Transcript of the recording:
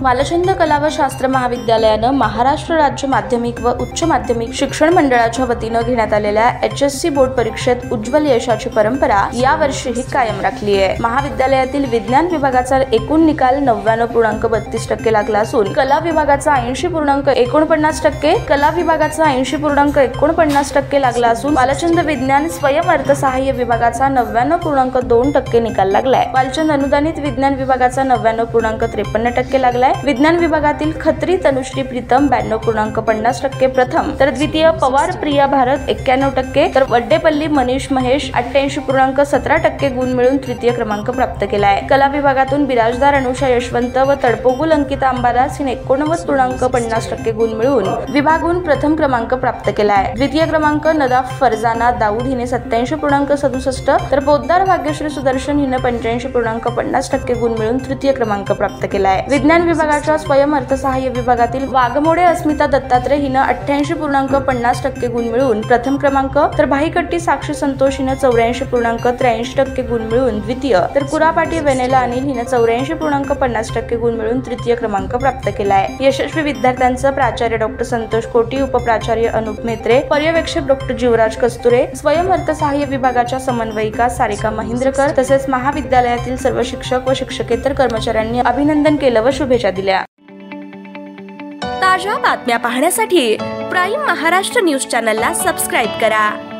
वालचंद कला व शास्त्र महाविद्यालयानं महाराष्ट्र राज्य माध्यमिक व उच्च माध्यमिक शिक्षण मंडळाच्या वतीनं घेण्यात आलेल्या HSC बोर्ड परीक्षेत उज्ज्वल यशाची परंपरा यावर्षीही कायम राखली आहे। महाविद्यालयातील विज्ञान विभागाचा एकूण निकाल 99.32% लागला असून कला विभागाचा 80.49%, कला विभागाचा 80.49% लागला असून वालचंद विज्ञान स्वयं अर्थसहाय्य विभागाचा 99.2% निकाल लागलाय। वालचंद अनुदानित विज्ञान विभागाचा 99.53% लागलाय। विज्ञान विभागातील खत्री तनुश्री प्रीतम 92.50% प्रथम, तर द्वितीय पवार प्रिया भारत 91%, तर वड्डेपल्ली मनीष महेश 88.17% गुण मिळून तृतीय क्रमांक प्राप्त केला आहे। कला विभागातून बिराजदार अनुषा यशवंत व तडपोगुल अंकिता अंबादास हिने 89.50% गुण मिळून विभागून प्रथम क्रमांक प्राप्त केला आहे। द्वितीय क्रमांक नदाफ फरजाना दाऊद हिने 87.67%, तर पोद्दार भाग्यश्री सुदर्शन हिने 85.50% गुण मिळून तृतीय क्रमांक प्राप्त केला आहे। विज्ञान विभागाच्या स्वयं अर्थसहाय्य विभागातील वाघमोडे अस्मिता दत्तात्रय हिने 88.50% गुण मिळून प्रथम क्रमांक, तर भाईकट्टी साक्षी संतोष हिने 84.83% गुण मिळून द्वितीय, तर कुरापाटी वेनेला अनिल हिने 84.50% गुण मिळून तृतीय क्रमांक प्राप्त केला आहे। यशस्वी विद्यार्थ्यांचं प्राचार्य डॉ. संतोष कोटी, उपप्राचार्य अनुप मेत्रे, पर्यवेक्षक डॉ. जीवराज कस्तुरे, स्वयं अर्थसहाय्य विभागाच्या समन्वयिका सारिका महिंद्रकर तसेच महाविद्यालयातील सर्व शिक्षक व शिक्षकेतर कर्मचाऱ्यांनी अभिनंदन केलं व शुभेच्छा दिल्या। ताज्या बातम्या पाहण्यासाठी प्राईम महाराष्ट्र न्यूज चॅनलला सबस्क्राईब करा।